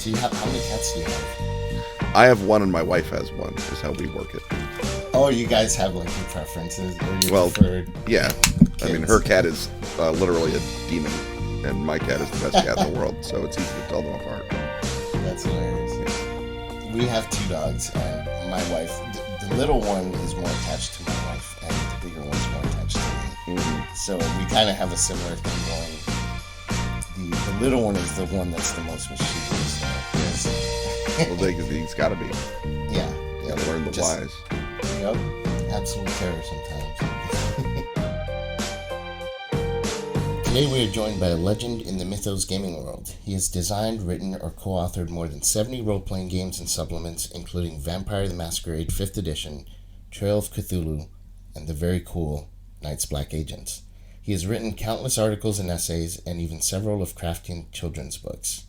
So you have, how many cats do you have? I have one and my wife has one, is how we work it. Oh, you guys have like your preferences or your Well, preferred yeah. kids. I mean, her cat is literally a demon, and my cat is the best cat in the world, so it's easy to tell them apart. That's hilarious. Yeah. We have two dogs, and my wife, the little one is more attached to my wife, and the bigger one's more attached to me. Mm-hmm. So we kind of have a similar thing going. The little one is the one that's the most mischievous. Well, he's got to be. Yeah. Got to learn the wise. Yep. Absolute terror sometimes. Today we are joined by a legend in the Mythos gaming world. He has designed, written, or co-authored more than 70 role-playing games and supplements, including Vampire the Masquerade 5th Edition, Trail of Cthulhu, and the very cool Night's Black Agents. He has written countless articles and essays, and even several Lovecraftian children's books.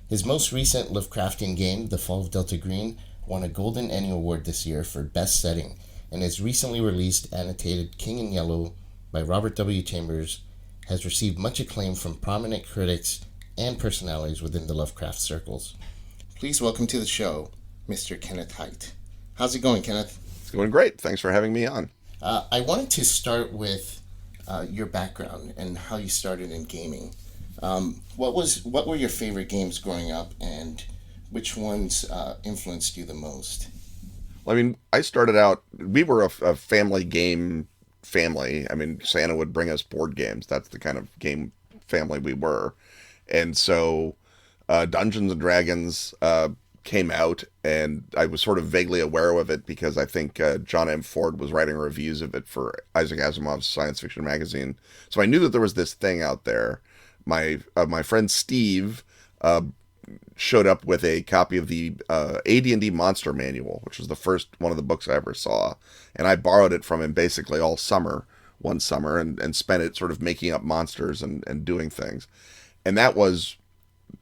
His most recent Lovecraftian game, The Fall of Delta Green, won a Golden Annie Award this year for Best Setting, and his recently released annotated King in Yellow by Robert W. Chambers has received much acclaim from prominent critics and personalities within the Lovecraft circles. Please welcome to the show, Mr. Kenneth Hite. How's it going, Kenneth? It's going great. Thanks for having me on. I wanted to start with your background and how you started in gaming. What were your favorite games growing up, and which ones influenced you the most? Well, I mean, I started out, we were a family game family. I mean, Santa would bring us board games. That's the kind of game family we were. And so Dungeons and Dragons came out, and I was sort of vaguely aware of it because I think John M. Ford was writing reviews of it for Isaac Asimov's science fiction magazine. So I knew that there was this thing out there. My friend Steve showed up with a copy of the AD&D Monster Manual, which was the first one of the books I ever saw. And I borrowed it from him basically all summer, one summer, and spent it sort of making up monsters and doing things. And that was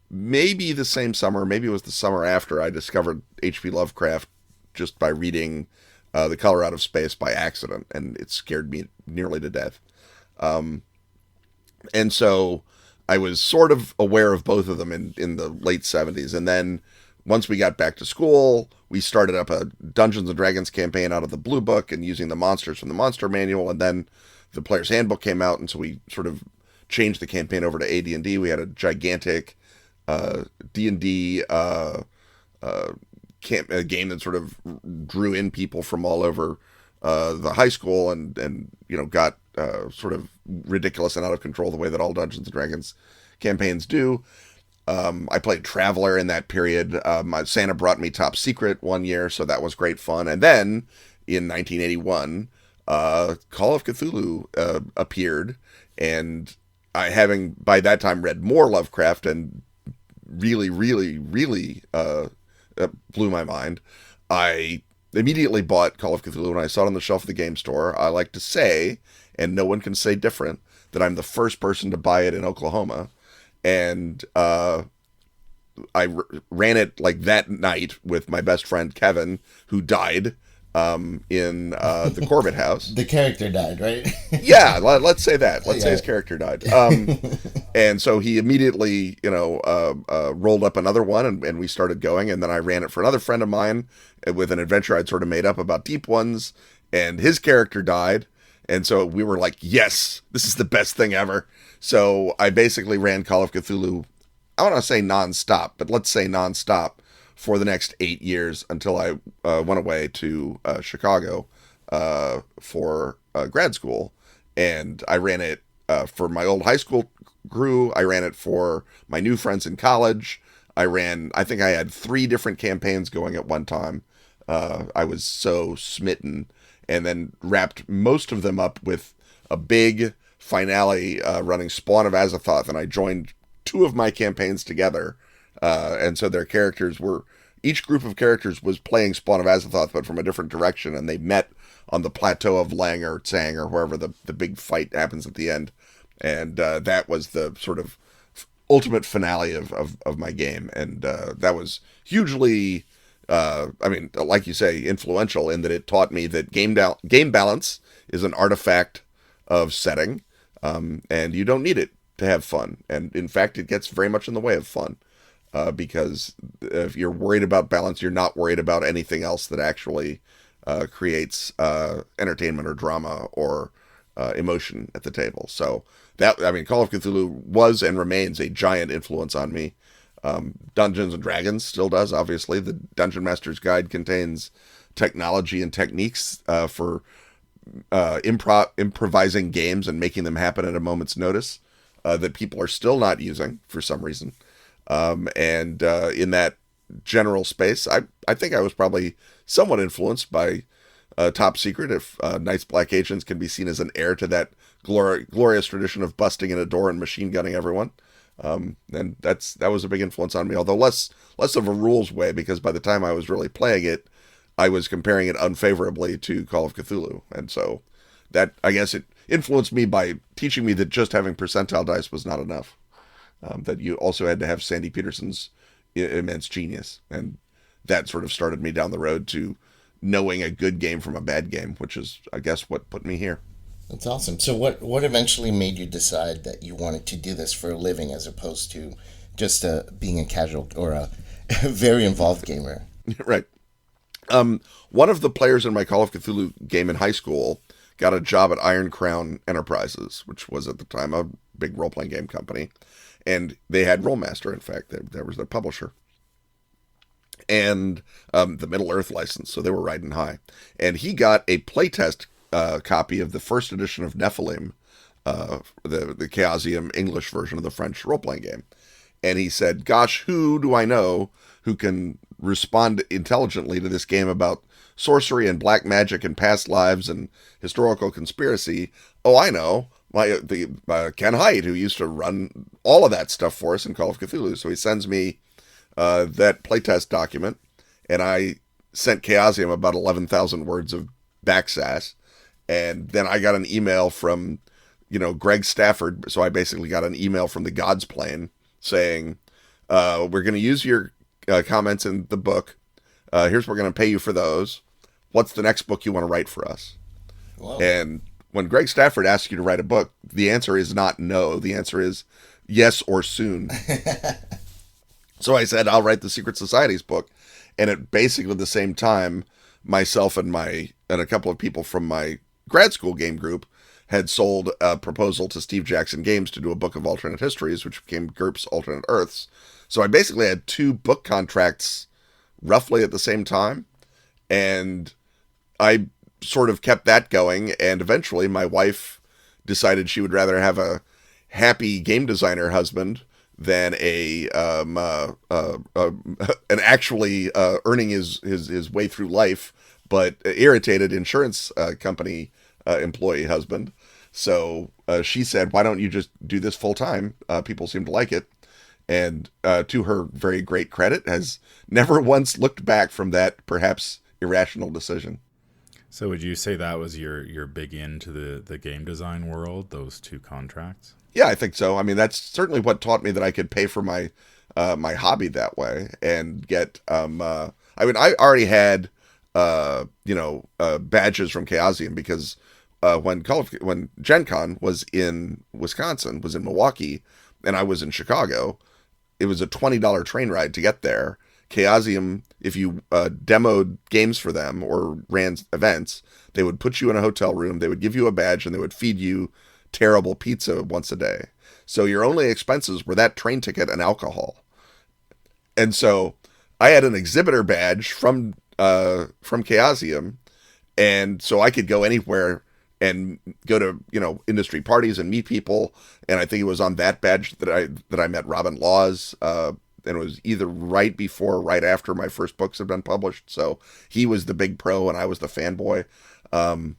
maybe the same summer, maybe it was the summer after I discovered H.P. Lovecraft just by reading The Color Out of Space by accident, and it scared me nearly to death. And so I was sort of aware of both of them in the late 70s. And then once we got back to school, we started up a Dungeons and Dragons campaign out of the Blue Book and using the monsters from the Monster Manual. And then the Player's Handbook came out, and so we sort of changed the campaign over to AD&D. We had a gigantic D&D a game that sort of drew in people from all over the high school and got sort of ridiculous and out of control the way that all Dungeons and Dragons campaigns do. I played Traveler in that period. My Santa brought me Top Secret one year, so that was great fun. And then in 1981, Call of Cthulhu appeared, and I, having by that time read more Lovecraft and really, really, really blew my mind, I immediately bought Call of Cthulhu, and I saw it on the shelf of the game store. I like to say, and no one can say different, that I'm the first person to buy it in Oklahoma. And ran it like that night with my best friend Kevin, who died in the Corbett house. The character died, right? Yeah, let's say that. Let's say his character died. And so he immediately, rolled up another one, and we started going. And then I ran it for another friend of mine with an adventure I'd sort of made up about deep ones, and his character died. And so we were like, yes, this is the best thing ever. So I basically ran Call of Cthulhu, I want to say nonstop, but let's say nonstop for the next 8 years until I went away to Chicago for grad school. And I ran it for my old high school crew. I ran it for my new friends in college. I think I had 3 different campaigns going at one time. I was so smitten, and then wrapped most of them up with a big finale running Spawn of Azathoth, and I joined 2 of my campaigns together. And so their characters were, each group of characters was playing Spawn of Azathoth, but from a different direction, and they met on the plateau of Leng or Tsang or wherever the big fight happens at the end. And that was the sort of ultimate finale of my game. And that was hugely, like you say, influential in that it taught me that game balance is an artifact of setting, and you don't need it to have fun. And in fact, it gets very much in the way of fun. because if you're worried about balance, you're not worried about anything else that actually creates entertainment or drama or emotion at the table. So Call of Cthulhu was and remains a giant influence on me. Dungeons and Dragons still does, obviously. The Dungeon Master's Guide contains technology and techniques for improvising games and making them happen at a moment's notice that people are still not using for some reason. And in that general space, I think I was probably somewhat influenced by Top Secret, if Night's Black Agents can be seen as an heir to that glorious tradition of busting in a door and machine gunning everyone. And that was a big influence on me, although less of a rules way, because by the time I was really playing it, I was comparing it unfavorably to Call of Cthulhu. And so that, I guess, it influenced me by teaching me that just having percentile dice was not enough. That you also had to have Sandy Peterson's immense genius. And that sort of started me down the road to knowing a good game from a bad game, which is, I guess, what put me here. That's awesome. So what eventually made you decide that you wanted to do this for a living as opposed to just being a casual or a very involved gamer? Right. One of the players in my Call of Cthulhu game in high school got a job at Iron Crown Enterprises, which was at the time a big role-playing game company. And they had Rollmaster, in fact. That was their publisher. And the Middle-earth license, so they were riding high. And he got a playtest copy of the first edition of Nephilim, the Chaosium English version of the French role-playing game. And he said, gosh, who do I know who can respond intelligently to this game about sorcery and black magic and past lives and historical conspiracy? Oh, I know. Ken Hite, who used to run all of that stuff for us in Call of Cthulhu. So he sends me that playtest document, and I sent Chaosium about 11,000 words of backsass. And then I got an email from, Greg Stafford. So I basically got an email from the God's Plane saying, we're going to use your comments in the book. Here's what we're going to pay you for those. What's the next book you want to write for us? Whoa. And when Greg Stafford asks you to write a book, the answer is not no. The answer is yes or soon. So I said, I'll write the Secret Society's book. And at basically the same time, myself and a couple of people from my grad school game group had sold a proposal to Steve Jackson Games to do a book of alternate histories, which became GURPS Alternate Earths. So I basically had 2 book contracts roughly at the same time. And I sort of kept that going. And eventually my wife decided she would rather have a happy game designer husband than an actually earning his way through life, but irritated insurance company employee husband. So she said, why don't you just do this full time? People seem to like it. And to her very great credit, has never once looked back from that perhaps irrational decision. So would you say that was your big into the game design world, those 2 contracts? Yeah, I think so. I mean, that's certainly what taught me that I could pay for my my hobby that way and get. I already had badges from Chaosium because when Gen Con was in Wisconsin, was in Milwaukee, and I was in Chicago, it was a $20 train ride to get there. Chaosium, if you demoed games for them or ran events, they would put you in a hotel room, they would give you a badge, and they would feed you terrible pizza once a day. So your only expenses were that train ticket and alcohol. And so I had an exhibitor badge from Chaosium, and so I could go anywhere and go to industry parties and meet people. And I think it was on that badge that I met Robin Laws. And it was either right before or right after my first books had been published. So he was the big pro and I was the fanboy. And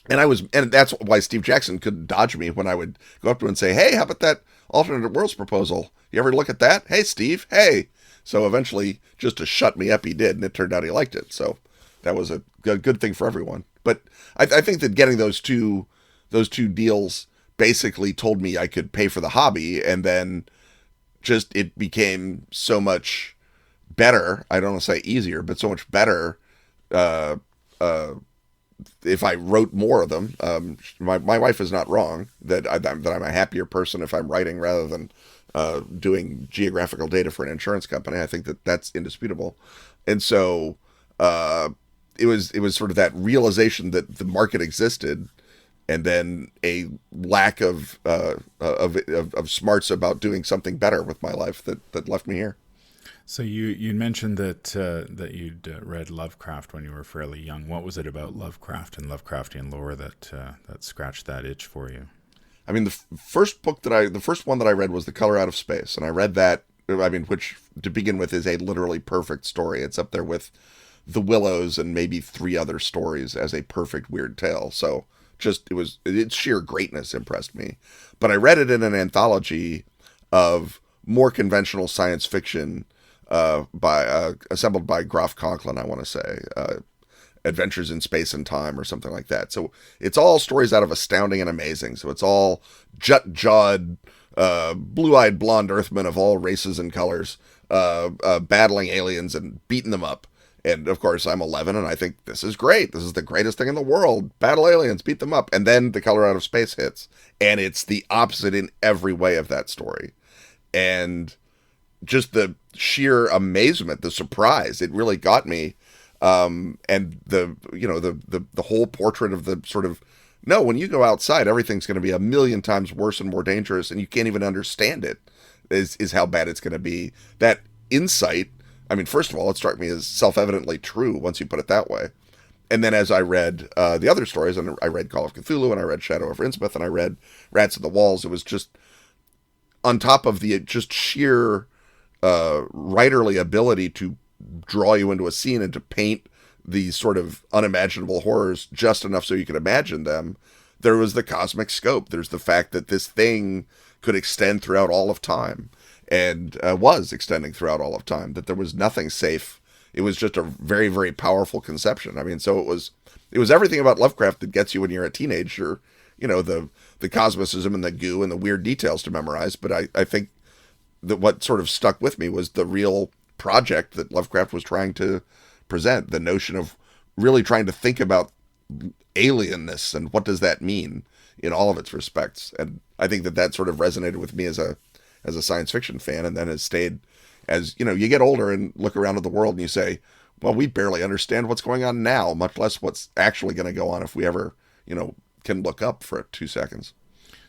that's why Steve Jackson couldn't dodge me when I would go up to him and say, hey, how about that alternate worlds proposal? You ever look at that? Hey, Steve, hey. So eventually, just to shut me up, he did, and it turned out he liked it. So that was a good thing for everyone. But I think that getting those two deals basically told me I could pay for the hobby, and then just it became so much better. I don't want to say easier, but so much better if I wrote more of them. My wife is not wrong that I'm a happier person if I'm writing rather than doing geographical data for an insurance company. I think that that's indisputable. And so it was sort of that realization that the market existed, and then a lack of smarts about doing something better with my life that left me here. So you mentioned that you'd read Lovecraft when you were fairly young. What was it about Lovecraft and Lovecraftian lore that scratched that itch for you? I mean, the first one that I read was The Color Out of Space, and I read that. I mean, which to begin with is a literally perfect story. It's up there with The Willows and maybe 3 other stories as a perfect weird tale. So its sheer greatness impressed me. But I read it in an anthology of more conventional science fiction assembled by Graf Conklin, I want to say, Adventures in Space and Time or something like that. So it's all stories out of Astounding and Amazing. So it's all jut-jawed, blue-eyed blonde Earthmen of all races and colors, battling aliens and beating them up. And of course, I'm 11 and I think this is great. This is the greatest thing in the world. Battle aliens, beat them up. And then The Color Out of Space hits, and it's the opposite in every way of that story. And just the sheer amazement, the surprise, it really got me. And the whole portrait of the sort of, no, when you go outside, everything's going to be a million times worse and more dangerous, and you can't even understand it, is how bad it's going to be. That insight, I mean, first of all, it struck me as self-evidently true once you put it that way. And then as I read the other stories, and I read Call of Cthulhu, and I read Shadow over Innsmouth, and I read Rats of the Walls, it was just, on top of the just sheer writerly ability to draw you into a scene and to paint these sort of unimaginable horrors just enough so you can imagine them, there was the cosmic scope. There's the fact that this thing could extend throughout all of time, and was extending throughout all of time, that there was nothing safe. It was just a very, very powerful conception. I mean, so it was everything about Lovecraft that gets you when you're a teenager, the cosmicism and the goo and the weird details to memorize. But I think that what sort of stuck with me was the real project that Lovecraft was trying to present, the notion of really trying to think about alienness and what does that mean in all of its respects. And I think that sort of resonated with me as a science fiction fan, and then has stayed as, you get older and look around at the world and you say, well, we barely understand what's going on now, much less what's actually going to go on if we ever, can look up for 2 seconds.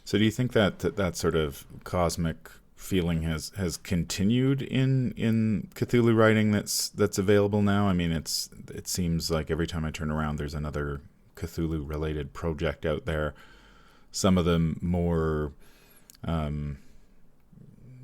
So do you think that sort of cosmic feeling has continued in Cthulhu writing that's available now? I mean, it seems like every time I turn around, there's another Cthulhu related project out there. Some of them more,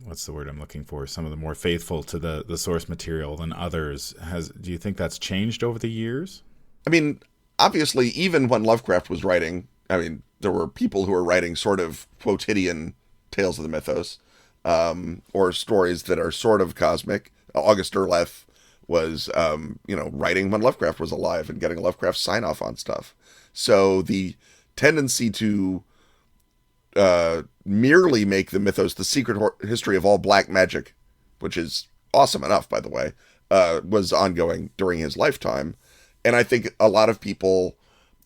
what's the word I'm looking for? Some of them more faithful to the source material than others. Do you think that's changed over the years? I mean, obviously, even when Lovecraft was writing, I mean, there were people who were writing sort of quotidian tales of the mythos, or stories that are sort of cosmic. August Derleth was, writing when Lovecraft was alive and getting Lovecraft sign off on stuff. So the tendency to merely make the mythos the secret history of all black magic, which is awesome enough, by the way, was ongoing during his lifetime. And I think a lot of people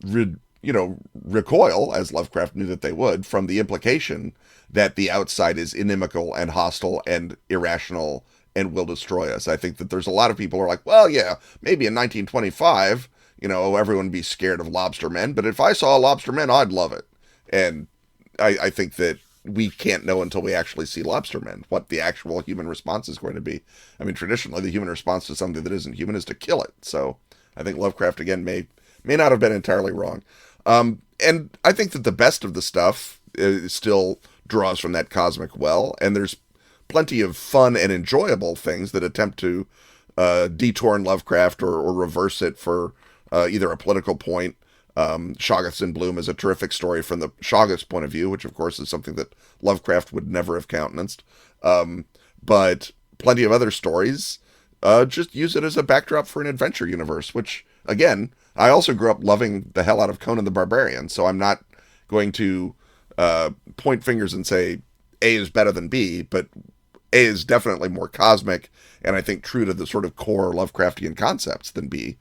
recoil, as Lovecraft knew that they would, from the implication that the outside is inimical and hostile and irrational and will destroy us. I think that there's a lot of people who are like, well, yeah, maybe in 1925, everyone would be scared of lobster men, but if I saw lobster men, I'd love it. And I think that we can't know until we actually see lobster men what the actual human response is going to be. I mean, traditionally, the human response to something that isn't human is to kill it. So I think Lovecraft, again, may not have been entirely wrong. And I think that the best of the stuff still draws from that cosmic well, and there's plenty of fun and enjoyable things that attempt to detour Lovecraft or reverse it for either a political point. Shoggoths in Bloom is a terrific story from the Shoggoths point of view, which of course is something that Lovecraft would never have countenanced. But plenty of other stories just use it as a backdrop for an adventure universe, which, again, I also grew up loving the hell out of Conan the Barbarian, so I'm not going to point fingers and say A is better than B, but A is definitely more cosmic, and I think true to the sort of core Lovecraftian concepts than B.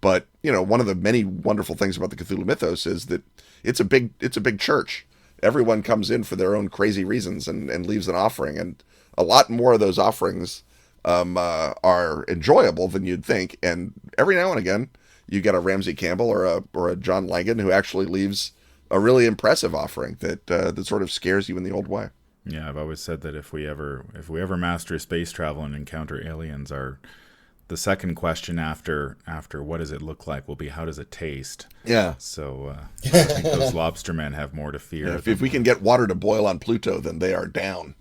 But, one of the many wonderful things about the Cthulhu mythos is that it's a big church. everyone comes in for their own crazy reasons and leaves an offering, and a lot more of those offerings are enjoyable than you'd think. And every now and again, you get a Ramsey Campbell or a John Langan who actually leaves a really impressive offering that sort of scares you in the old way. Yeah, I've always said that if we ever master space travel and encounter aliens, the second question after what does it look like will be how does it taste? Yeah. So I think those lobster men have more to fear. Yeah, if we can get water to boil on Pluto, then they are down.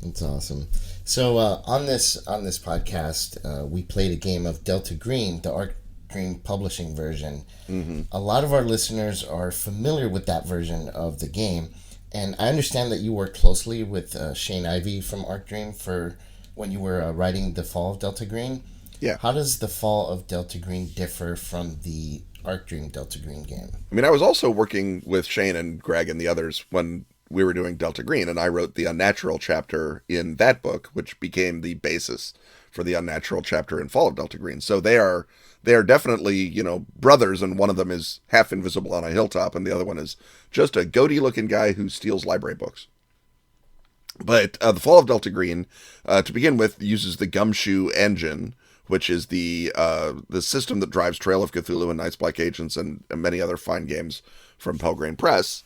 That's awesome. So on this podcast, we played a game of Delta Green, the Ark Dream publishing version. Mm-hmm. A lot of our listeners are familiar with that version of the game, and I understand that you worked closely with Shane Ivey from Ark Dream for when you were writing The Fall of Delta Green. Yeah. How does The Fall of Delta Green differ from the Ark Dream Delta Green game? I mean, I was also working with Shane and Greg and the others when we were doing Delta Green, and I wrote the Unnatural chapter in that book, which became the basis for the Unnatural chapter in Fall of Delta Green. So they are definitely, brothers, and one of them is half invisible on a hilltop, and the other one is just a goatee-looking guy who steals library books. But the Fall of Delta Green, to begin with, uses the GUMSHOE engine, which is the system that drives Trail of Cthulhu and Night's Black Agents and many other fine games from Pelgrane Press,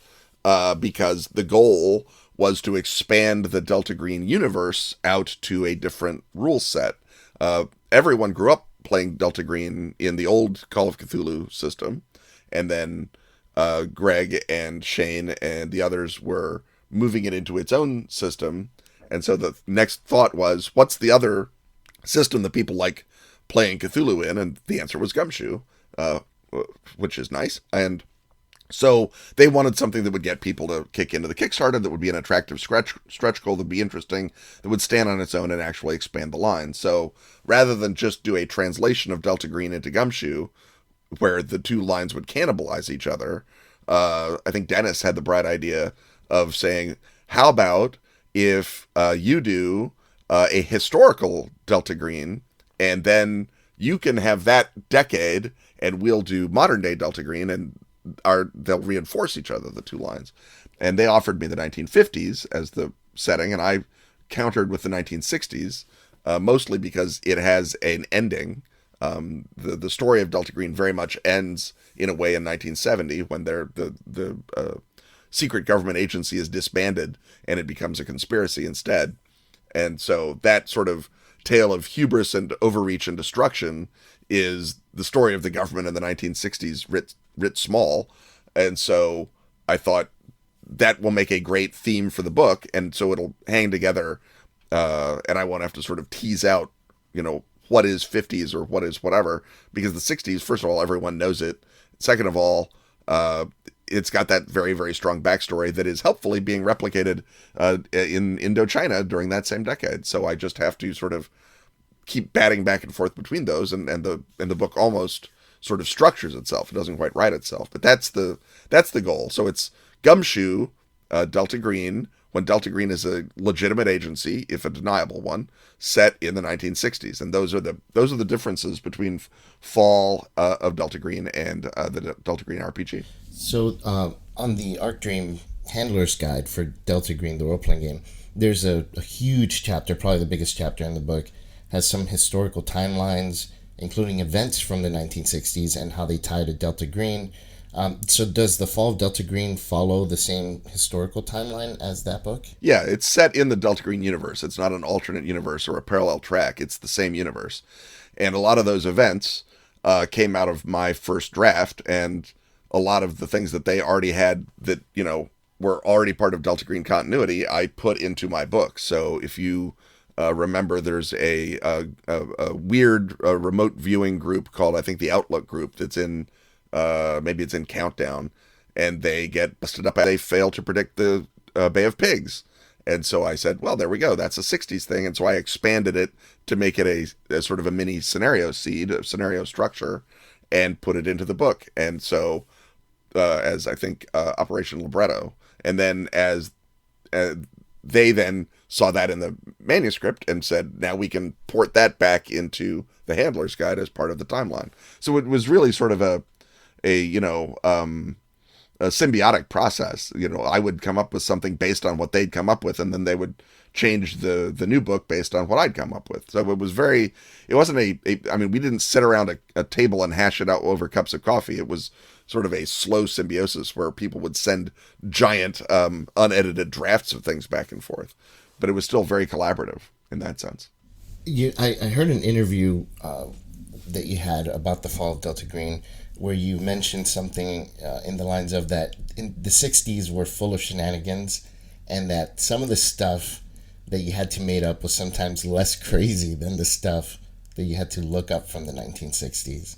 because the goal was to expand the Delta Green universe out to a different rule set. Everyone grew up playing Delta Green in the old Call of Cthulhu system, and then Greg and Shane and the others were moving it into its own system. And so the next thought was, what's the other system that people like playing Cthulhu in? And the answer was GUMSHOE, which is nice. And so they wanted something that would get people to kick into the Kickstarter, that would be an attractive stretch goal, that would be interesting, that would stand on its own and actually expand the line. So rather than just do a translation of Delta Green into GUMSHOE, where the two lines would cannibalize each other, I think Dennis had the bright idea of saying, how about if you do a historical Delta Green, and then you can have that decade, and we'll do modern day Delta Green, and they'll reinforce each other, the two lines. And they offered me the 1950s as the setting, and I countered with the 1960s, mostly because it has an ending. The story of Delta Green very much ends in a way in 1970 when the secret government agency is disbanded and it becomes a conspiracy instead. And so that sort of tale of hubris and overreach and destruction is the story of the government in the 1960s writ small. And so I thought that will make a great theme for the book, and so it'll hang together, and I won't have to sort of tease out, what is 50s or what is whatever, because the 60s, first of all, everyone knows it. Second of all, it's got that very, very strong backstory that is helpfully being replicated in Indochina during that same decade. So I just have to sort of keep batting back and forth between those, and the book almost sort of structures itself. It doesn't quite write itself, but that's the goal. So it's GUMSHOE, Delta Green, when Delta Green is a legitimate agency, if a deniable one, set in the 1960s, and those are the differences between Fall of Delta Green and the Delta Green RPG. So on the Ark Dream Handler's Guide for Delta Green, the role-playing game, there's a huge chapter, probably the biggest chapter in the book, has some historical timelines, including events from the 1960s and how they tie to Delta Green. So does The Fall of Delta Green follow the same historical timeline as that book? Yeah, it's set in the Delta Green universe. It's not an alternate universe or a parallel track. It's the same universe. And a lot of those events came out of my first draft, and a lot of the things that they already had that, were already part of Delta Green continuity, I put into my book. So if you remember, there's a weird remote viewing group called, I think, the Outlook group, that's in, maybe it's in Countdown, and they get busted up. They fail to predict the Bay of Pigs. And so I said, well, there we go. That's a 60s thing. And so I expanded it to make it a sort of a mini scenario seed, a scenario structure, and put it into the book. And so as I think Operation Libretto. And then as they then saw that in the manuscript and said, now we can port that back into the Handler's Guide as part of the timeline. So it was really sort of a a symbiotic process. I would come up with something based on what they'd come up with, and then they would change the new book based on what I'd come up with. So it wasn't I mean, we didn't sit around a table and hash it out over cups of coffee. It was sort of a slow symbiosis where people would send giant, unedited drafts of things back and forth. But it was still very collaborative in that sense. I heard an interview that you had about the fall of Delta Green where you mentioned something in the lines of that in the 60s were full of shenanigans, and that some of the stuff that you had to make up was sometimes less crazy than the stuff that you had to look up from the 1960s.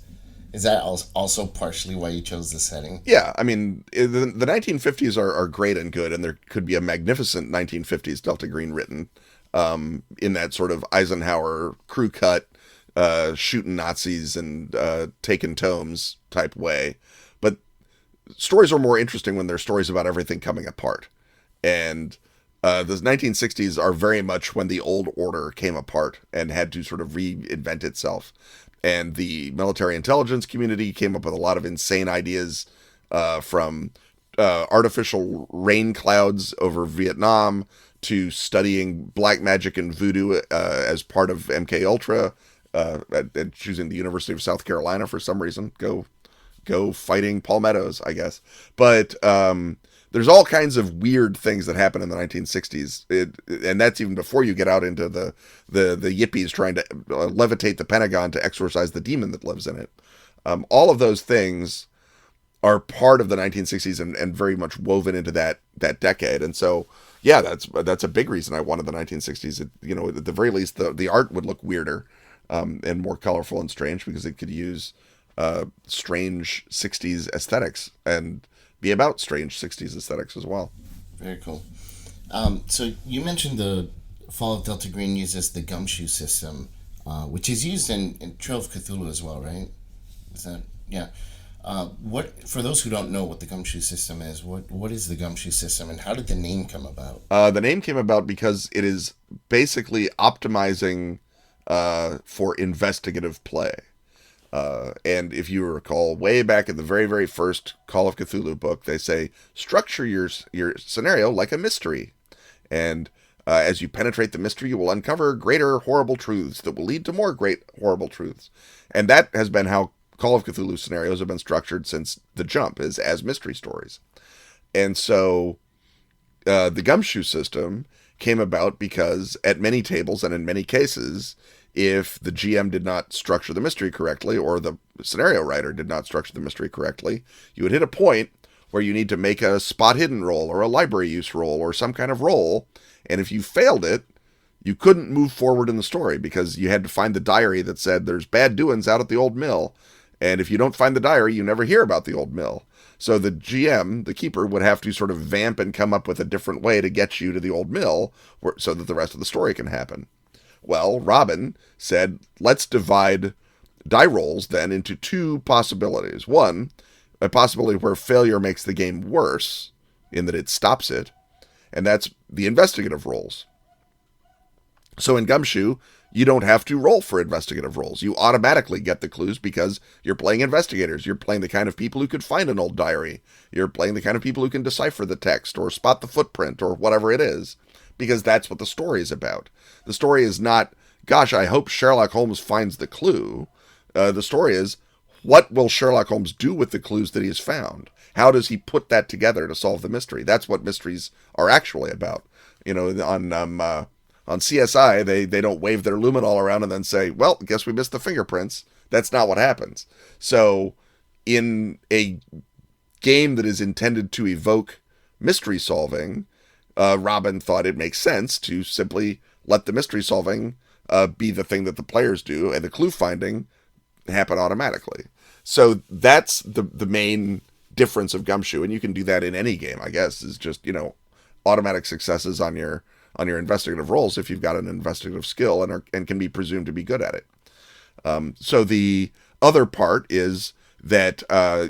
Is that also partially why you chose the setting? Yeah, I mean, the 1950s are great and good, and there could be a magnificent 1950s Delta Green written in that sort of Eisenhower crew cut, shooting Nazis and taking tomes type way. But stories are more interesting when they're stories about everything coming apart. And the 1960s are very much when the old order came apart and had to sort of reinvent itself. And the military intelligence community came up with a lot of insane ideas, from artificial rain clouds over Vietnam to studying black magic and voodoo as part of MK Ultra, and choosing the University of South Carolina for some reason. Go fighting Palmettos, I guess. But there's all kinds of weird things that happen in the 1960s, and that's even before you get out into the yippies trying to levitate the Pentagon to exorcise the demon that lives in it. All of those things are part of the 1960s and very much woven into that decade. And so, yeah, that's a big reason I wanted the 1960s. At the very least, the art would look weirder and more colorful and strange because it could use strange 60s aesthetics and be about strange 60s aesthetics as well. Very cool. So you mentioned the Fall of Delta Green uses the GUMSHOE system, which is used in Trail of Cthulhu as well, right? Is that, yeah. What, for those who don't know what the GUMSHOE system is, what is the GUMSHOE system and how did the name come about? The name came about because it is basically optimizing for investigative play. And if you recall, way back in the very, very first Call of Cthulhu book, they say, structure your scenario like a mystery. And as you penetrate the mystery, you will uncover greater horrible truths that will lead to more great horrible truths. And that has been how Call of Cthulhu scenarios have been structured since the jump, is as mystery stories. And so the GUMSHOE system came about because at many tables and in many cases, if the GM did not structure the mystery correctly, or the scenario writer did not structure the mystery correctly, you would hit a point where you need to make a spot hidden roll or a library use roll or some kind of roll. And if you failed it, you couldn't move forward in the story because you had to find the diary that said there's bad doings out at the old mill. And if you don't find the diary, you never hear about the old mill. So the GM, the keeper, would have to sort of vamp and come up with a different way to get you to the old mill so that the rest of the story can happen. Well, Robin said, let's divide die rolls then into two possibilities. One, a possibility where failure makes the game worse in that it stops it, and that's the investigative rolls. So in GUMSHOE, you don't have to roll for investigative rolls. You automatically get the clues because you're playing investigators. You're playing the kind of people who could find an old diary. You're playing the kind of people who can decipher the text or spot the footprint or whatever it is, because that's what the story is about. The story is not, gosh, I hope Sherlock Holmes finds the clue. The story is, what will Sherlock Holmes do with the clues that he has found? How does he put that together to solve the mystery? That's what mysteries are actually about. On CSI, they don't wave their luminol around and then say, well, guess we missed the fingerprints. That's not what happens. So in a game that is intended to evoke mystery solving, Robin thought it makes sense to simply let the mystery solving be the thing that the players do and the clue finding happen automatically. So that's the main difference of GUMSHOE, and you can do that in any game, I guess, is just, automatic successes on your investigative rolls if you've got an investigative skill and can be presumed to be good at it. So the other part is that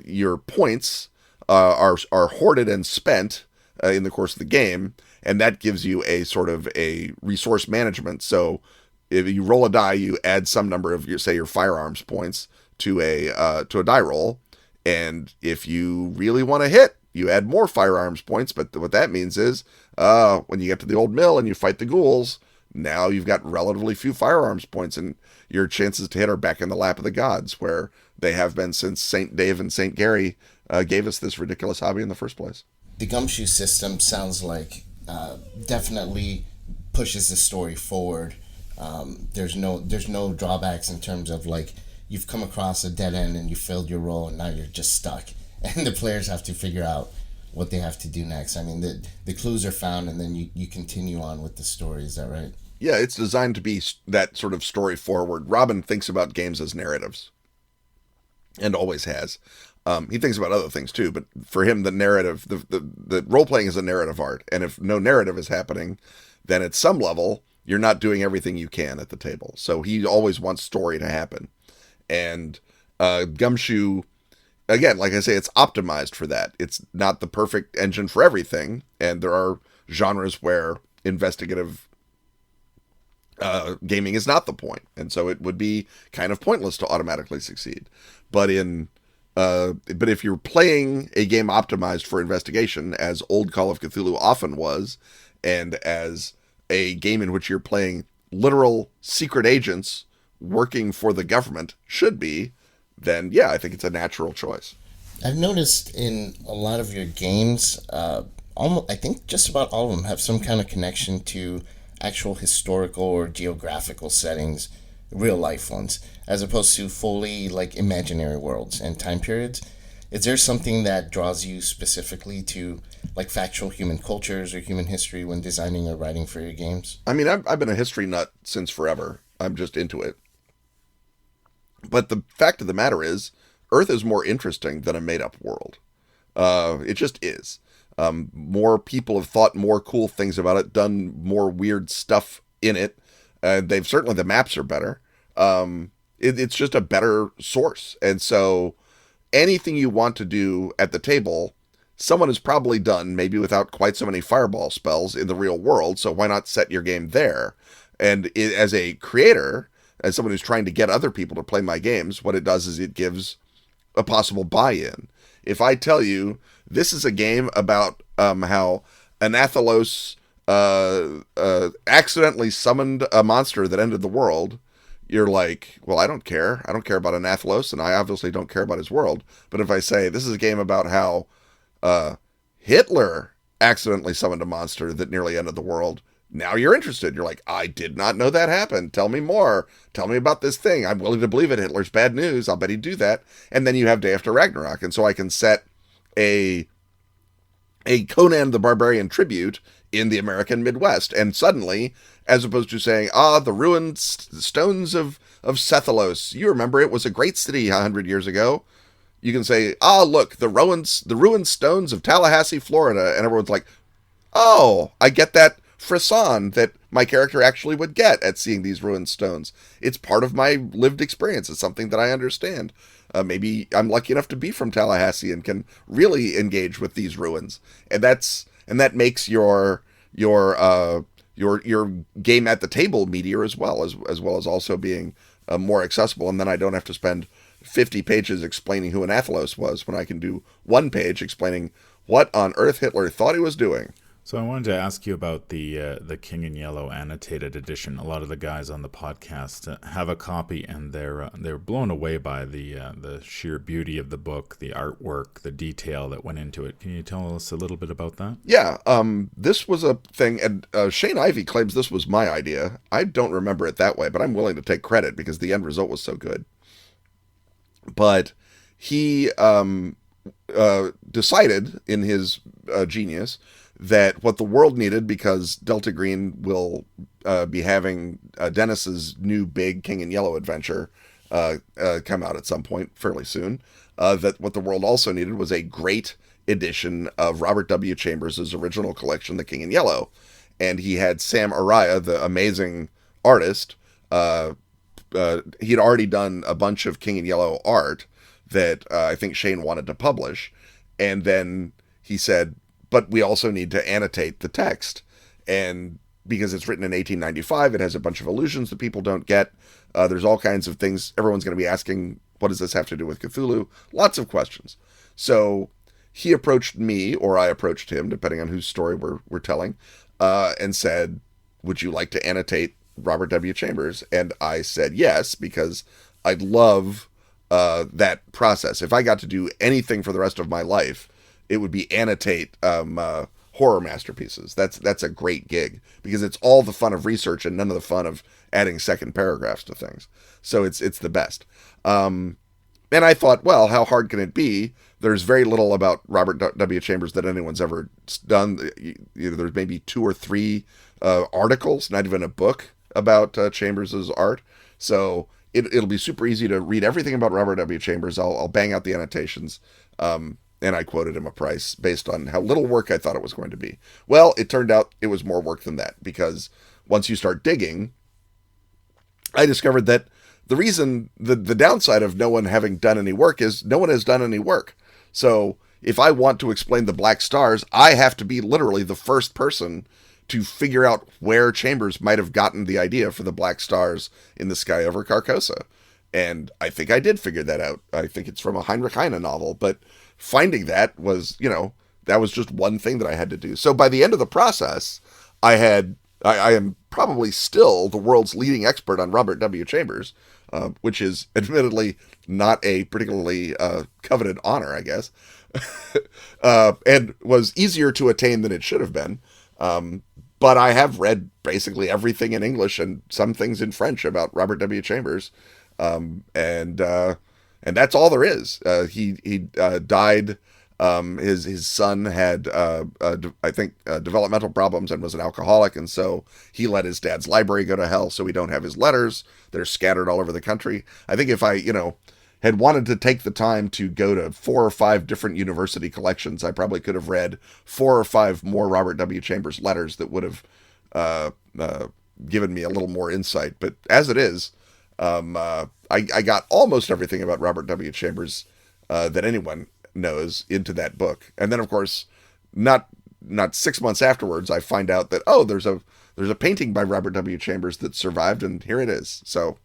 your points are hoarded and spent in the course of the game, and that gives you a sort of a resource management. So if you roll a die, you add some number of your firearms points to a die roll, and if you really want to hit, you add more firearms points, but what that means is when you get to the old mill and you fight the ghouls, now you've got relatively few firearms points, and your chances to hit are back in the lap of the gods, where they have been since St. Dave and St. Gary gave us this ridiculous hobby in the first place. The GUMSHOE system sounds like definitely pushes the story forward. There's no drawbacks in terms of like you've come across a dead end and you failed your role and now you're just stuck, and the players have to figure out what they have to do next. I mean, the clues are found and then you continue on with the story. Is that right? Yeah, it's designed to be that sort of story forward. Robin thinks about games as narratives, and always has. He thinks about other things too, but for him, the narrative, the role playing is a narrative art, and if no narrative is happening, then at some level you're not doing everything you can at the table. So he always wants story to happen, and GUMSHOE, again, like I say, it's optimized for that. It's not the perfect engine for everything, and there are genres where investigative gaming is not the point, and so it would be kind of pointless to automatically succeed. But if you're playing a game optimized for investigation, as old Call of Cthulhu often was, and as a game in which you're playing literal secret agents working for the government should be, then yeah, I think it's a natural choice. I've noticed in a lot of your games, I think just about all of them have some kind of connection to actual historical or geographical settings, real life ones, as opposed to fully like imaginary worlds and time periods. Is there something that draws you specifically to like factual human cultures or human history when designing or writing for your games? I mean, I've been a history nut since forever. I'm just into it. But the fact of the matter is, Earth is more interesting than a made-up world. It just is. More people have thought more cool things about it, done more weird stuff in it. The maps are better. It's just a better source. And so anything you want to do at the table, someone has probably done, maybe without quite so many fireball spells in the real world. So why not set your game there? And as a creator, as someone who's trying to get other people to play my games, what it does is it gives a possible buy-in. If I tell you this is a game about how Anathalos accidentally summoned a monster that ended the world, you're like, well, I don't care. I don't care about Anathalos, and I obviously don't care about his world. But if I say this is a game about how Hitler accidentally summoned a monster that nearly ended the world, now you're interested. You're like, I did not know that happened. Tell me more. Tell me about this thing. I'm willing to believe it. Hitler's bad news. I'll bet he'd do that. And then you have Day After Ragnarok. And so I can set a Conan the Barbarian tribute in the American Midwest. And suddenly, as opposed to saying, the ruined stones of Sethalos, you remember it was a great city 100 years ago. You can say, look, the ruined stones of Tallahassee, Florida. And everyone's like, oh, I get that frisson that my character actually would get at seeing these ruined stones. It's part of my lived experience. It's something that I understand. Maybe I'm lucky enough to be from Tallahassee and can really engage with these ruins. And that makes your game at the table meatier as well as also being more accessible. And then I don't have to spend 50 pages explaining who Anathalos was when I can do one page explaining what on earth Hitler thought he was doing. So I wanted to ask you about the King in Yellow annotated edition. A lot of the guys on the podcast have a copy, and they're blown away by the sheer beauty of the book, the artwork, the detail that went into it. Can you tell us a little bit about that? Yeah, this was a thing, and Shane Ivey claims this was my idea. I don't remember it that way, but I'm willing to take credit because the end result was so good. But he decided in his genius that what the world needed, because Delta Green will be having Dennis's new big King in Yellow adventure come out at some point fairly soon, that what the world also needed was a great edition of Robert W. Chambers' original collection, The King in Yellow. And he had Sam Araya, the amazing artist, he'd already done a bunch of King in Yellow art that I think Shane wanted to publish. And then he said, but we also need to annotate the text. And because it's written in 1895, it has a bunch of allusions that people don't get. There's all kinds of things. Everyone's going to be asking, what does this have to do with Cthulhu? Lots of questions. So he approached me, or I approached him, depending on whose story we're telling, and said, "Would you like to annotate Robert W. Chambers?" And I said yes, because I'd love that process. If I got to do anything for the rest of my life, it would be annotate horror masterpieces. That's a great gig, because it's all the fun of research and none of the fun of adding second paragraphs to things. So it's the best. And I thought, well, how hard can it be? There's very little about Robert W. Chambers that anyone's ever done. There's maybe 2 or 3 articles, not even a book, about Chambers's art. So it'll be super easy to read everything about Robert W. Chambers. I'll bang out the annotations. And I quoted him a price based on how little work I thought it was going to be. Well, it turned out it was more work than that, because once you start digging, I discovered that the reason, the downside of no one having done any work is no one has done any work. So if I want to explain the black stars, I have to be literally the first person to figure out where Chambers might have gotten the idea for the black stars in the sky over Carcosa. And I think I did figure that out. I think it's from a Heinrich Heine novel, but finding that was, that was just one thing that I had to do. So by the end of the process, I am probably still the world's leading expert on Robert W. Chambers, which is admittedly not a particularly coveted honor, I guess, and was easier to attain than it should have been. But I have read basically everything in English and some things in French about Robert W. Chambers, and that's all there is. He died. His son had, I think, developmental problems and was an alcoholic. And so he let his dad's library go to hell. So we don't have his letters. They're scattered all over the country. I think if I, had wanted to take the time to go to 4 or 5 different university collections, I probably could have read 4 or 5 more Robert W. Chambers letters that would have, given me a little more insight. But as it is, I got almost everything about Robert W. Chambers, that anyone knows into that book. And then of course, not 6 months afterwards, I find out that, there's a painting by Robert W. Chambers that survived, and here it is. So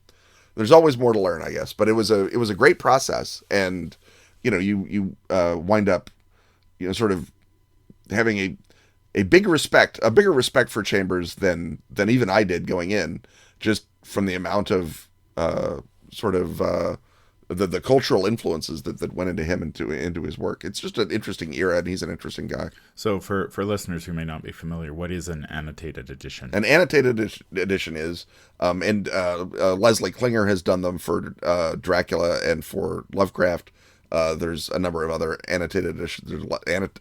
there's always more to learn, I guess. But it was a great process, and you wind up sort of having a bigger respect for Chambers than even I did going in, just from the amount of the cultural influences that went into him into his work. It's just an interesting era, and he's an interesting guy. So for listeners who may not be familiar, what is an annotated edition? An annotated edition is, and Leslie Klinger has done them for Dracula and for Lovecraft. There's a number of other annotated editions. There's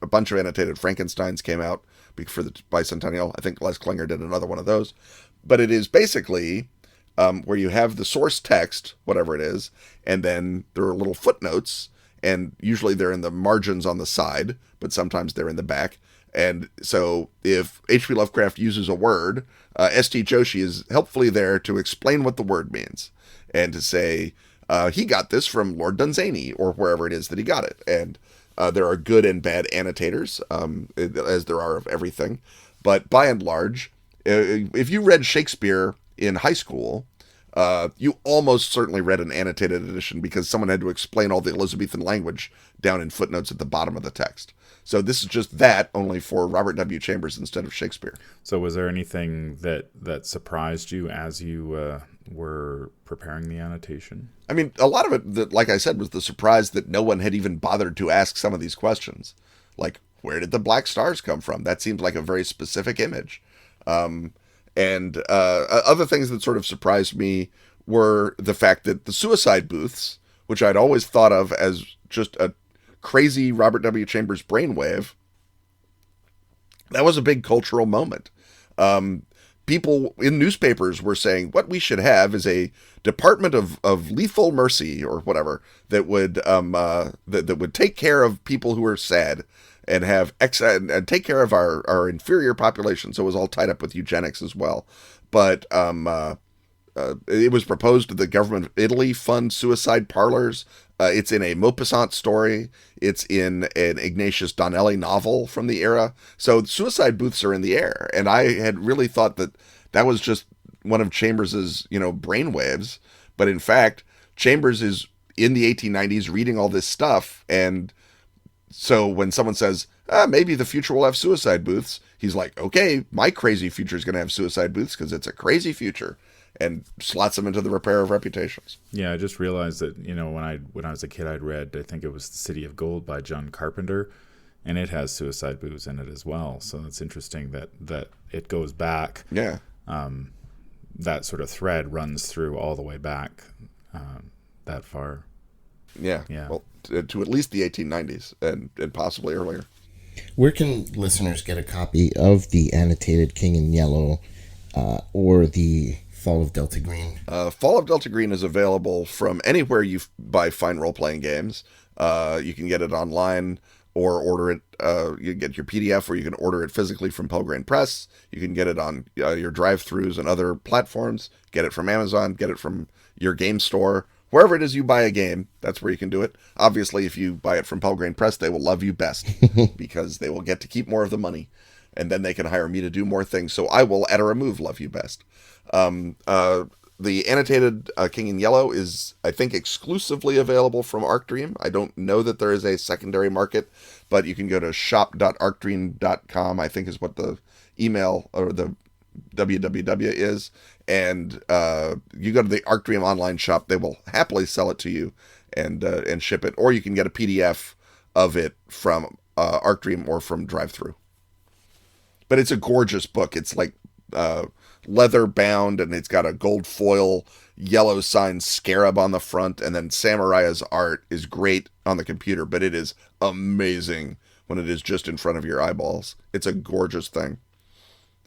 a bunch of annotated Frankensteins came out for the bicentennial. I think Les Klinger did another one of those. But it is basically where you have the source text, whatever it is, and then there are little footnotes, and usually they're in the margins on the side, but sometimes they're in the back. And so if H.P. Lovecraft uses a word, S.T. Joshi is helpfully there to explain what the word means, and to say, he got this from Lord Dunsany, or wherever it is that he got it. And there are good and bad annotators, as there are of everything. But by and large, if you read Shakespeare in high school, you almost certainly read an annotated edition, because someone had to explain all the Elizabethan language down in footnotes at the bottom of the text. So this is just that, only for Robert W. Chambers instead of Shakespeare. So was there anything that surprised you as you were preparing the annotation? I mean, a lot of it, like I said, was the surprise that no one had even bothered to ask some of these questions. Like, where did the black stars come from? That seems like a very specific image. And other things that sort of surprised me were the fact that the suicide booths, which I'd always thought of as just a crazy Robert W. Chambers brainwave, that was a big cultural moment. People in newspapers were saying what we should have is a department of lethal mercy, or whatever, that would that would take care of people who are sad, and have and take care of our inferior population. So it was all tied up with eugenics as well. But it was proposed that the government of Italy fund suicide parlors. It's in a Maupassant story. It's in an Ignatius Donnelly novel from the era. So suicide booths are in the air. And I had really thought that was just one of Chambers's, brainwaves. But in fact, Chambers is in the 1890s reading all this stuff and So when someone says, maybe the future will have suicide booths, he's like, okay, my crazy future is going to have suicide booths because it's a crazy future, and slots them into the repair of reputations. Yeah, I just realized that, when I was a kid, I'd read, I think it was The City of Gold by John Carpenter, and it has suicide booths in it as well. So it's interesting that it goes back. Yeah. That sort of thread runs through all the way back that far. Yeah. Well, to at least the 1890s and possibly earlier. Where can listeners get a copy of the annotated King in Yellow or the Fall of Delta Green? Fall of Delta Green is available from anywhere you buy fine role-playing games. You can get it online or order it. You can get your PDF, or you can order it physically from Pelgrane Press. You can get it on your drive-thrus and other platforms. Get it from Amazon. Get it from your game store. Wherever it is you buy a game, that's where you can do it. Obviously, if you buy it from Pelgrane Press, they will love you best because they will get to keep more of the money, and then they can hire me to do more things. So I will, at a remove, love you best. The annotated King in Yellow is, I think, exclusively available from Ark Dream. I don't know that there is a secondary market, but you can go to shop.arkdream.com, I think is what the email or the www is, and you go to the Ark Dream online shop. They will happily sell it to you and ship it, or you can get a PDF of it from Ark Dream or from Drive-Thru. But it's a gorgeous book. It's like leather bound, and it's got a gold foil yellow sign scarab on the front, and then Samaraya's art is great on the computer, but it is amazing when it is just in front of your eyeballs. It's a gorgeous thing.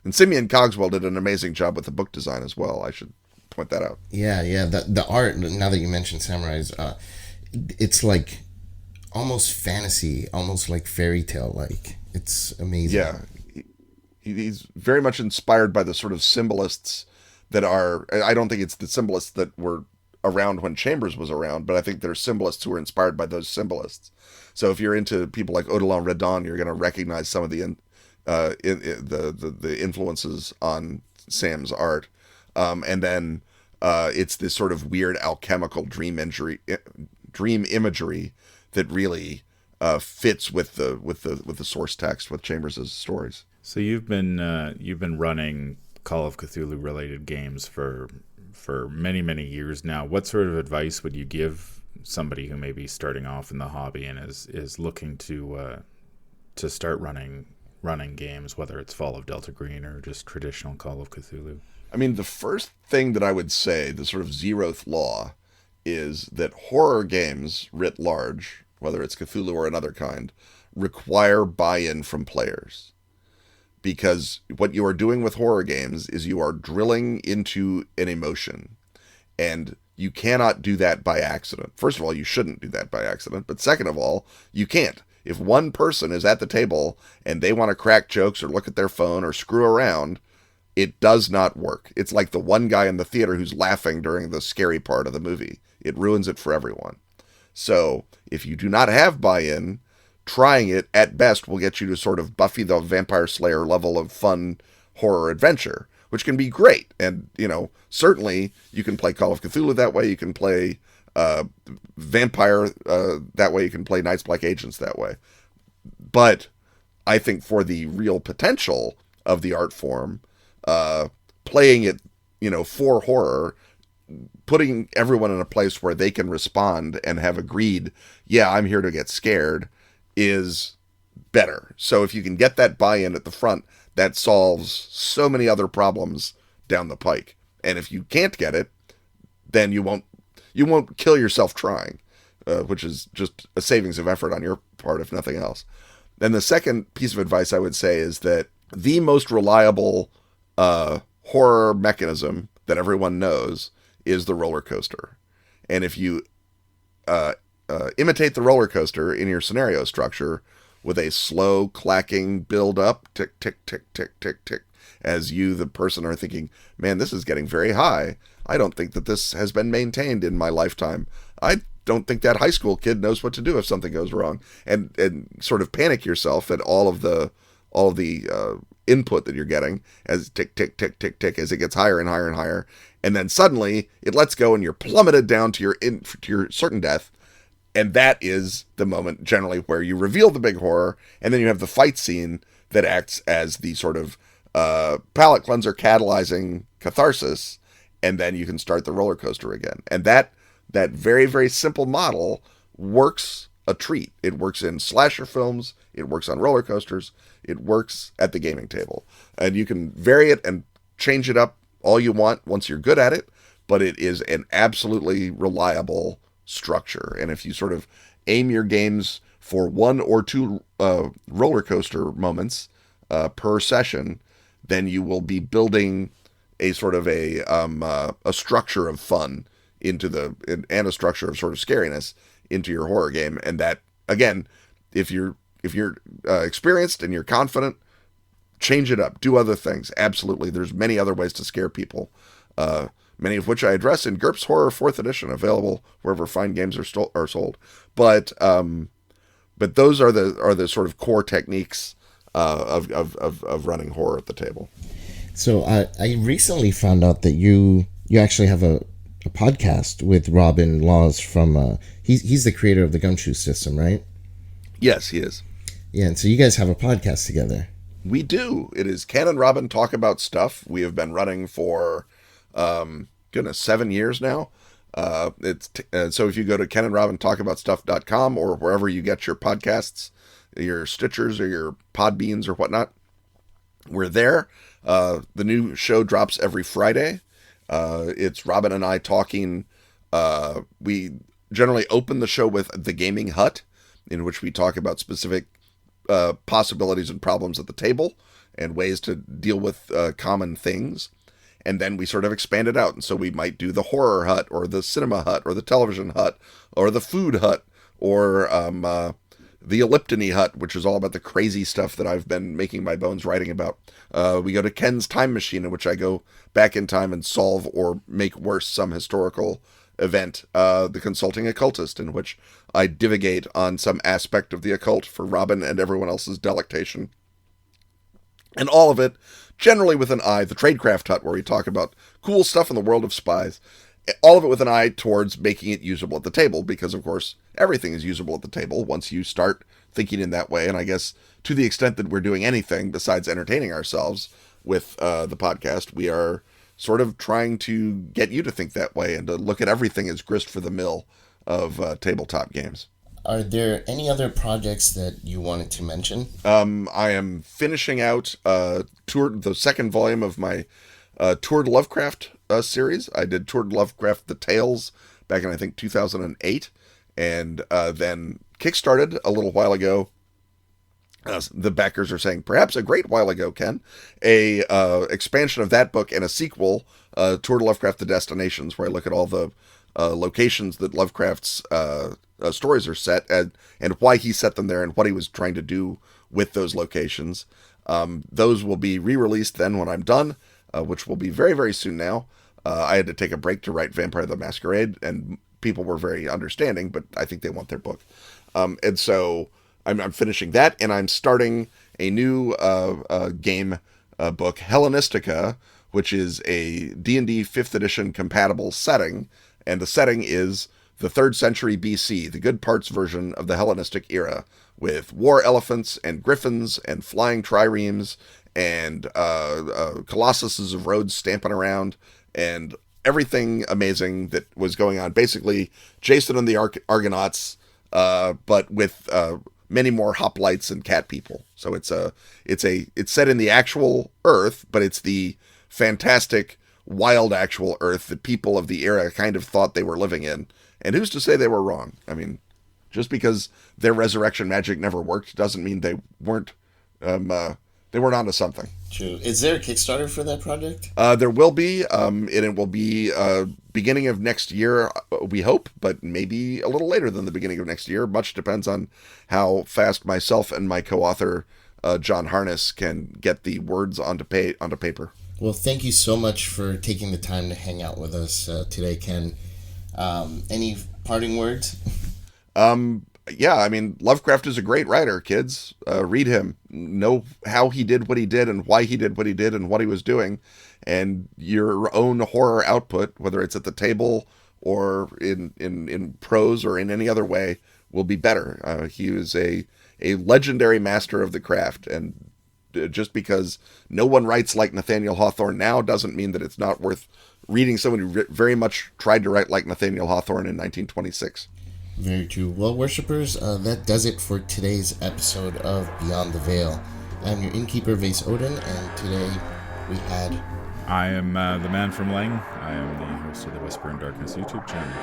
And Simeon Cogswell did an amazing job with the book design as well. I should point that out. Yeah. The art, now that you mentioned Samurai's, it's like almost fantasy, almost like fairy tale like. It's amazing. Yeah. He's very much inspired by the sort of symbolists that are, I don't think it's the symbolists that were around when Chambers was around, but I think there's symbolists who are inspired by those symbolists. So if you're into people like Odilon Redon, you're going to recognize some of the influences on Sam's art. And then it's this sort of weird alchemical dream imagery that really fits with the source text, with Chambers' stories. So you've been running Call of Cthulhu related games for many, many years now. What sort of advice would you give somebody who may be starting off in the hobby and is looking to start running games, whether it's Fall of Delta Green or just traditional Call of Cthulhu? I mean, the first thing that I would say, the sort of zeroth law, is that horror games writ large, whether it's Cthulhu or another kind, require buy-in from players. Because what you are doing with horror games is you are drilling into an emotion, and you cannot do that by accident. First of all, you shouldn't do that by accident, but second of all, you can't. If one person is at the table and they want to crack jokes or look at their phone or screw around, it does not work. It's like the one guy in the theater who's laughing during the scary part of the movie. It ruins it for everyone. So if you do not have buy-in, trying it at best will get you to sort of Buffy the Vampire Slayer level of fun horror adventure, which can be great. And, certainly you can play Call of Cthulhu that way. You can play Vampire that way. You can play Night's Black Agents that way. But I think for the real potential of the art form, playing it, for horror, putting everyone in a place where they can respond and have agreed, yeah, I'm here to get scared, is better. So if you can get that buy-in at the front, that solves so many other problems down the pike. And if you can't get it, then you won't kill yourself trying, which is just a savings of effort on your part, if nothing else. Then the second piece of advice I would say is that the most reliable horror mechanism that everyone knows is the roller coaster. And if you imitate the roller coaster in your scenario structure with a slow clacking build up, tick, tick, tick, tick, tick, tick, as you, the person, are thinking, man, this is getting very high. I don't think that this has been maintained in my lifetime. I don't think that high school kid knows what to do if something goes wrong, and sort of panic yourself at all of the input that you're getting as tick, tick, tick, tick, tick, as it gets higher and higher and higher. And then suddenly it lets go and you're plummeted down to your certain death. And that is the moment generally where you reveal the big horror, and then you have the fight scene that acts as the sort of palate cleanser catalyzing catharsis, and then you can start the roller coaster again. And that very, very simple model works a treat. It works in slasher films, it works on roller coasters, it works at the gaming table. And you can vary it and change it up all you want once you're good at it, but it is an absolutely reliable structure. And if you sort of aim your games for 1 or 2 roller coaster moments per session, then you will be building a sort of a structure of fun and a structure of sort of scariness into your horror game. And that, again, if you're experienced and you're confident, change it up, do other things. Absolutely, there's many other ways to scare people. Many of which I address in GURPS Horror 4th Edition, available wherever fine games are sold. But those are the sort of core techniques of running horror at the table. So I recently found out that you actually have a podcast with Robin Laws from he's the creator of the GUMSHOE system, right? Yes, he is. Yeah, and so you guys have a podcast together. We do. It is Ken and Robin Talk About Stuff. We have been running for 7 years now. So if you go to kenandrobintalkaboutstuff.com or wherever you get your podcasts, your Stitchers or your Podbeans or whatnot, we're there. The new show drops every Friday. It's Robin and I talking. We generally open the show with The Gaming Hut, in which we talk about specific possibilities and problems at the table and ways to deal with common things. And then we sort of expand it out. And so we might do the horror hut or the cinema hut or the television hut or the food hut or the Elliptony hut, which is all about the crazy stuff that I've been making my bones writing about. We go to Ken's Time Machine, in which I go back in time and solve or make worse some historical event. The Consulting Occultist, in which I divagate on some aspect of the occult for Robin and everyone else's delectation. And all of it generally with an eye, the Tradecraft Hut, where we talk about cool stuff in the world of spies. All of it with an eye towards making it usable at the table, because, of course, everything is usable at the table once you start thinking in that way. And I guess to the extent that we're doing anything besides entertaining ourselves with the podcast, we are sort of trying to get you to think that way and to look at everything as grist for the mill of tabletop games. Are there any other projects that you wanted to mention? I am finishing out the second volume of my Toured Lovecraft series. I did Toured Lovecraft The Tales back in, I think, 2008, and then kickstarted a little while ago. The backers are saying, perhaps a great while ago, Ken, a expansion of that book and a sequel, Toured Lovecraft The Destinations, where I look at all the locations that Lovecraft's stories are set and why he set them there and what he was trying to do with those locations. Those will be re-released then when I'm done, which will be very, very soon now. I had to take a break to write Vampire the Masquerade, and people were very understanding, but I think they want their book. And so I'm finishing that, and I'm starting a new game book, Hellenistica, which is a D&D 5th edition compatible setting, and the setting is the 3rd century BC, the good parts version of the Hellenistic era, with war elephants and griffins and flying triremes and colossuses of Rhodes stamping around and everything amazing that was going on. Basically, Jason and the Argonauts, but with many more hoplites and cat people. So it's set in the actual Earth, but it's the fantastic, wild actual Earth that people of the era kind of thought they were living in. And who's to say they were wrong? I mean, just because their resurrection magic never worked doesn't mean they weren't onto something. True. Is there a Kickstarter for that project? There will be, and it will be beginning of next year, we hope, but maybe a little later than the beginning of next year. Much depends on how fast myself and my co-author, John Harness, can get the words onto paper. Well, thank you so much for taking the time to hang out with us today, Ken. Any parting words? Yeah, I mean, Lovecraft is a great writer, kids. Read him. Know how he did what he did and why he did what he did and what he was doing. And your own horror output, whether it's at the table or in prose or in any other way will be better. He was a legendary master of the craft, and just because no one writes like Nathaniel Hawthorne now doesn't mean that it's not worth reading someone who very much tried to write like Nathaniel Hawthorne in 1926. Very true. Well, worshippers, that does it for today's episode of Beyond the Veil. I'm your Innkeeper Vase Odin, and today we had... I am the man from Leng. I am the host of the Whisper in Darkness YouTube channel.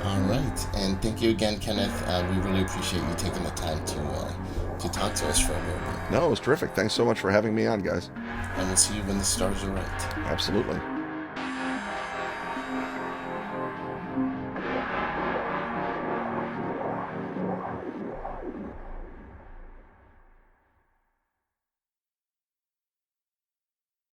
All right, and thank you again, Kenneth. We really appreciate you taking the time to talk to us for a moment. No, it was terrific. Thanks so much for having me on, guys. And we'll see you when the stars are right. Absolutely.